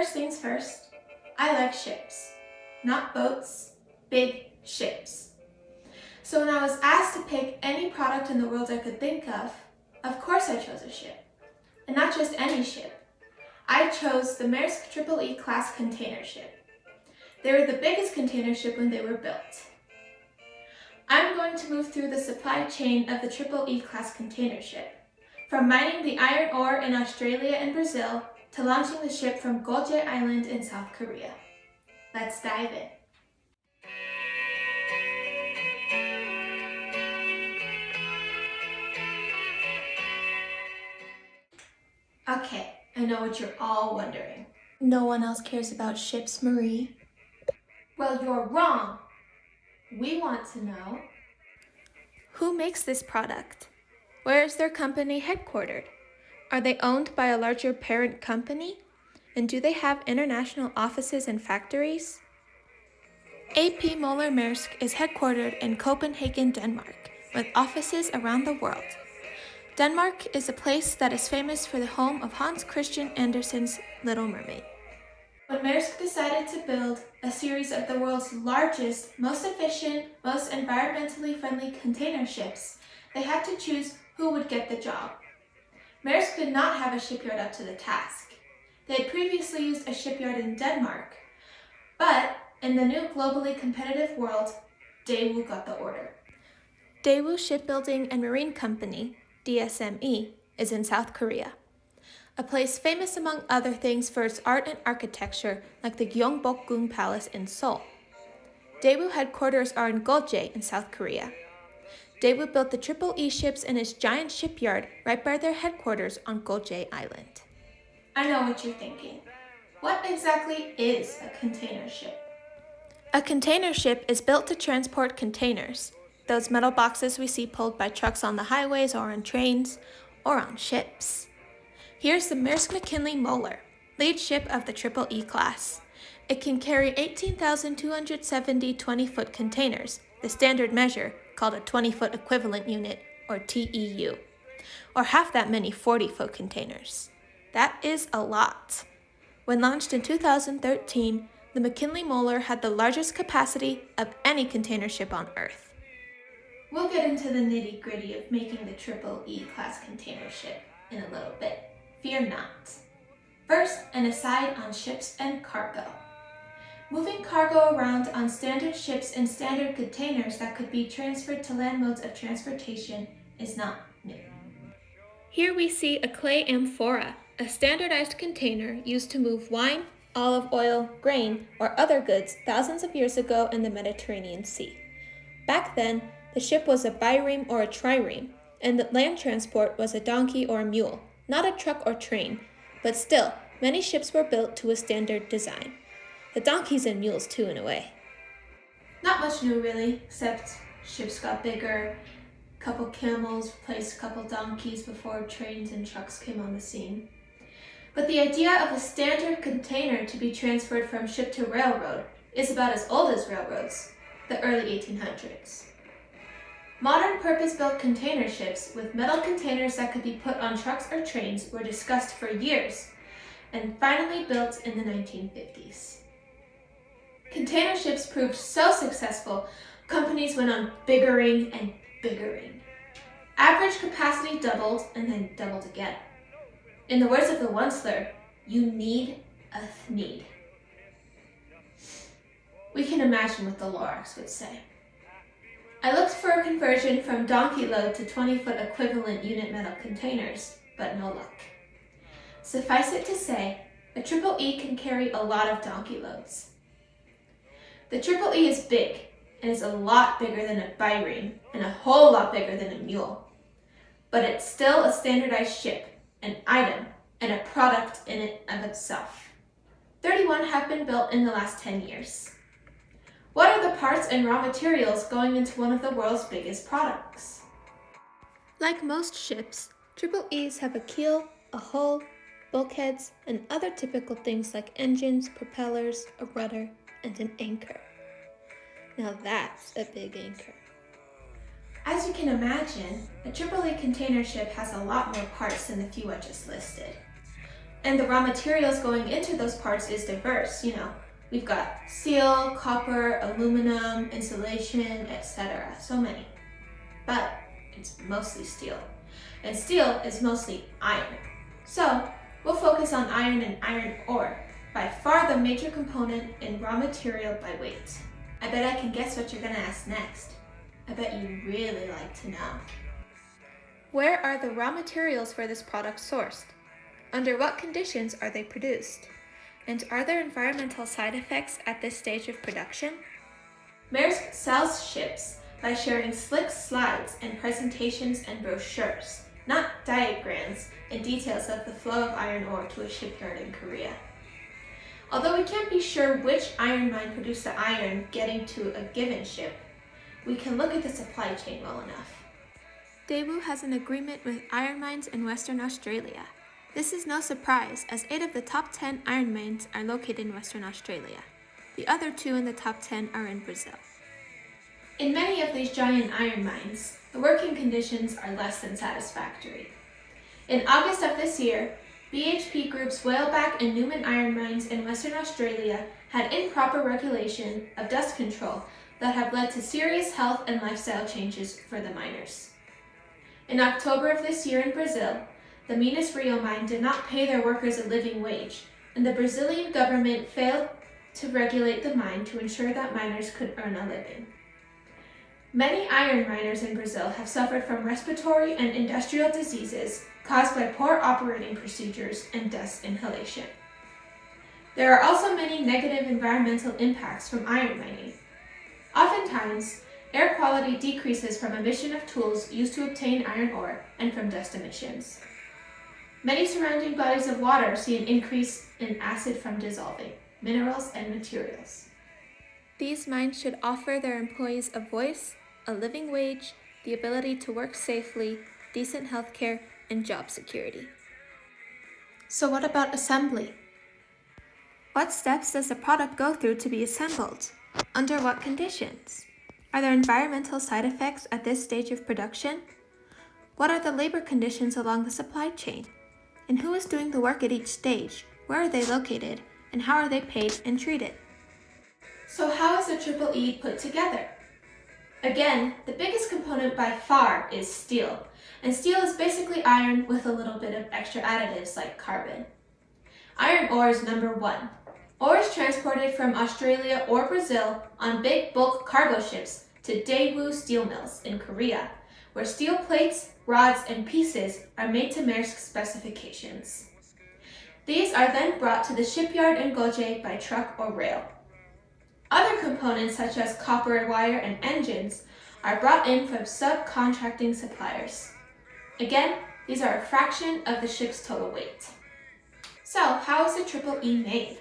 First things first, I like ships. Not boats, big ships. So when I was asked to pick any product in the world I could think of course I chose a ship. And not just any ship. I chose the Maersk EE class container ship. They were the biggest container ship when they were built. I'm going to move through the supply chain of the EE class container ship, from mining the iron ore in Australia and Brazil to launching the ship from Golje Island in South Korea. Let's dive in. Okay, I know what you're all wondering. No one else cares about ships, Marie. Well, you're wrong. We want to know, who makes this product? Where is their company headquartered? Are they owned by a larger parent company? And do they have international offices and factories? AP Møller Maersk is headquartered in Copenhagen, Denmark, with offices around the world. Denmark is a place that is famous for the home of Hans Christian Andersen's Little Mermaid. When Maersk decided to build a series of the world's largest, most efficient, most environmentally friendly container ships, they had to choose who would get the job. Maersk did not have a shipyard up to the task. They had previously used a shipyard in Denmark, but in the new globally competitive world, Daewoo got the order. Daewoo Shipbuilding and Marine Company, DSME, is in South Korea, a place famous among other things for its art and architecture like the Gyeongbokgung Palace in Seoul. Daewoo headquarters are in Golje in South Korea. Daewoo built the EE ships in its giant shipyard right by their headquarters on Golje Island. I know what you're thinking. What exactly is a container ship? A container ship is built to transport containers, those metal boxes we see pulled by trucks on the highways or on trains, or on ships. Here's the Maersk McKinley Moller, lead ship of the EE class. It can carry 18,270 20-foot containers, the standard measure, called a 20-foot equivalent unit, or TEU, or half that many 40-foot containers. That is a lot. When launched in 2013, the McKinley Moller had the largest capacity of any container ship on Earth. We'll get into the nitty-gritty of making the EE class container ship in a little bit. Fear not. First, an aside on ships and cargo. Moving cargo around on standard ships and standard containers that could be transferred to land modes of transportation is not new. Here we see a clay amphora, a standardized container used to move wine, olive oil, grain, or other goods thousands of years ago in the Mediterranean Sea. Back then, the ship was a bireme or a trireme, and the land transport was a donkey or a mule, not a truck or train, but still, many ships were built to a standard design. The donkeys and mules too, in a way. Not much new really, except ships got bigger, a couple camels replaced a couple donkeys before trains and trucks came on the scene. But the idea of a standard container to be transferred from ship to railroad is about as old as railroads, the early 1800s. Modern purpose-built container ships with metal containers that could be put on trucks or trains were discussed for years and finally built in the 1950s. Container ships proved so successful, companies went on biggering and biggering. Average capacity doubled and then doubled again. In the words of the Onceler, you need a need. We can imagine what the Lorax would say. I looked for a conversion from donkey load to 20-foot equivalent unit metal containers, but no luck. Suffice it to say, a EE can carry a lot of donkey loads. The EE is big, and is a lot bigger than a bireme, and a whole lot bigger than a mule. But it's still a standardized ship, an item, and a product in and of itself. 31 have been built in the last 10 years. What are the parts and raw materials going into one of the world's biggest products? Like most ships, EEs have a keel, a hull, bulkheads, and other typical things like engines, propellers, a rudder, and an anchor. Now that's a big anchor. As you can imagine, a EE container ship has a lot more parts than the few I just listed. And the raw materials going into those parts is diverse, We've got steel, copper, aluminum, insulation, etc. So many. But it's mostly steel. And steel is mostly iron. So we'll focus on iron and iron ore, by far the major component in raw material by weight. I bet I can guess what you're going to ask next. I bet you really like to know. Where are the raw materials for this product sourced? Under what conditions are they produced? And are there environmental side effects at this stage of production? Maersk sells ships by sharing slick slides and presentations and brochures, not diagrams and details of the flow of iron ore to a shipyard in Korea. Although we can't be sure which iron mine produced the iron getting to a given ship, we can look at the supply chain well enough. Daewoo has an agreement with iron mines in Western Australia. This is no surprise, as 8 of the top 10 iron mines are located in Western Australia. The other 2 in the top 10 are in Brazil. In many of these giant iron mines, the working conditions are less than satisfactory. In August of this year, BHP Group's Whaleback and Newman iron mines in Western Australia had improper regulation of dust control that have led to serious health and lifestyle changes for the miners. In October of this year in Brazil, the Minas Rio mine did not pay their workers a living wage, and the Brazilian government failed to regulate the mine to ensure that miners could earn a living. Many iron miners in Brazil have suffered from respiratory and industrial diseases caused by poor operating procedures and dust inhalation. There are also many negative environmental impacts from iron mining. Oftentimes, air quality decreases from emission of tools used to obtain iron ore and from dust emissions. Many surrounding bodies of water see an increase in acid from dissolving minerals and materials. These mines should offer their employees a voice, a living wage, the ability to work safely, decent health care, and job security. So what about assembly? What steps does the product go through to be assembled? Under what conditions? Are there environmental side effects at this stage of production? What are the labor conditions along the supply chain? And who is doing the work at each stage? Where are they located? And how are they paid and treated? So how is the Triple E put together? Again, the biggest component by far is steel. And steel is basically iron with a little bit of extra additives like carbon. Iron ore is number 1. Ore is transported from Australia or Brazil on big bulk cargo ships to Daewoo steel mills in Korea, where steel plates, rods, and pieces are made to Maersk specifications. These are then brought to the shipyard in Goje by truck or rail. Other components such as copper wire and engines are brought in from subcontracting suppliers. Again, these are a fraction of the ship's total weight. So, how is the Triple E made?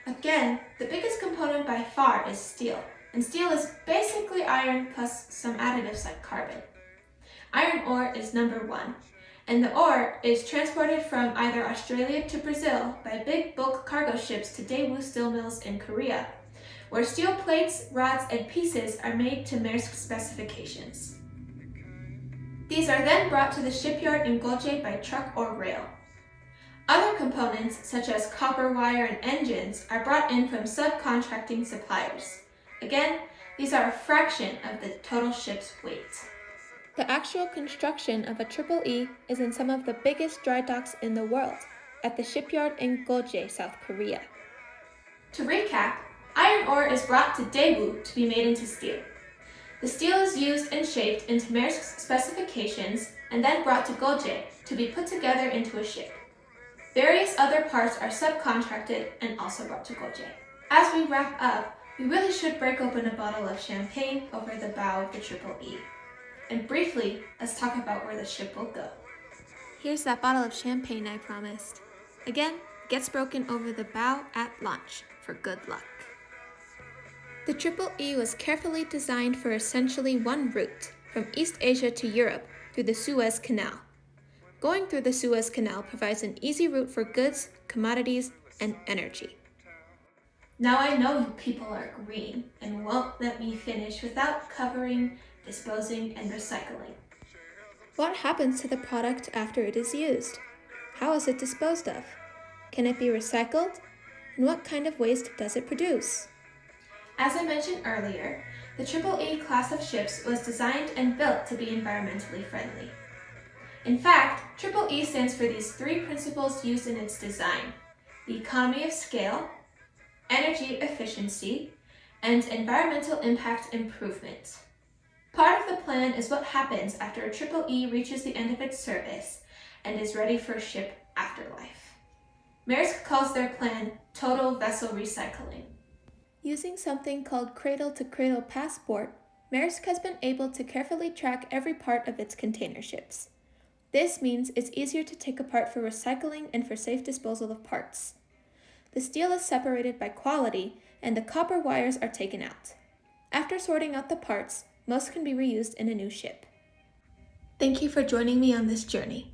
Again, the biggest component by far is steel, and steel is basically iron plus some additives like carbon. Iron ore is number 1, and the ore is transported from either Australia to Brazil by big bulk cargo ships to Daewoo steel mills in Korea, where steel plates, rods, and pieces are made to Maersk specifications. These are then brought to the shipyard in Goje by truck or rail. Other components, such as copper wire and engines, are brought in from subcontracting suppliers. Again, these are a fraction of the total ship's weight. The actual construction of a Triple E is in some of the biggest dry docks in the world, at the shipyard in Goje, South Korea. To recap, iron ore is brought to Daewoo to be made into steel. The steel is used and shaped into Maersk's specifications and then brought to Goje to be put together into a ship. Various other parts are subcontracted and also brought to Goje. As we wrap up, we really should break open a bottle of champagne over the bow of the Triple E. And briefly, let's talk about where the ship will go. Here's that bottle of champagne I promised. Again, it gets broken over the bow at launch for good luck. The Triple E was carefully designed for essentially one route, from East Asia to Europe through the Suez Canal. Going through the Suez Canal provides an easy route for goods, commodities, and energy. Now I know you people are green and won't let me finish without covering, disposing, and recycling. What happens to the product after it is used? How is it disposed of? Can it be recycled? And what kind of waste does it produce? As I mentioned earlier, the Triple-E class of ships was designed and built to be environmentally friendly. In fact, Triple-E stands for these three principles used in its design: the economy of scale, energy efficiency, and environmental impact improvement. Part of the plan is what happens after a Triple-E reaches the end of its service and is ready for ship afterlife. Maersk calls their plan total vessel recycling. Using something called cradle-to-cradle passport, Maersk has been able to carefully track every part of its container ships. This means it's easier to take apart for recycling and for safe disposal of parts. The steel is separated by quality, and the copper wires are taken out. After sorting out the parts, most can be reused in a new ship. Thank you for joining me on this journey.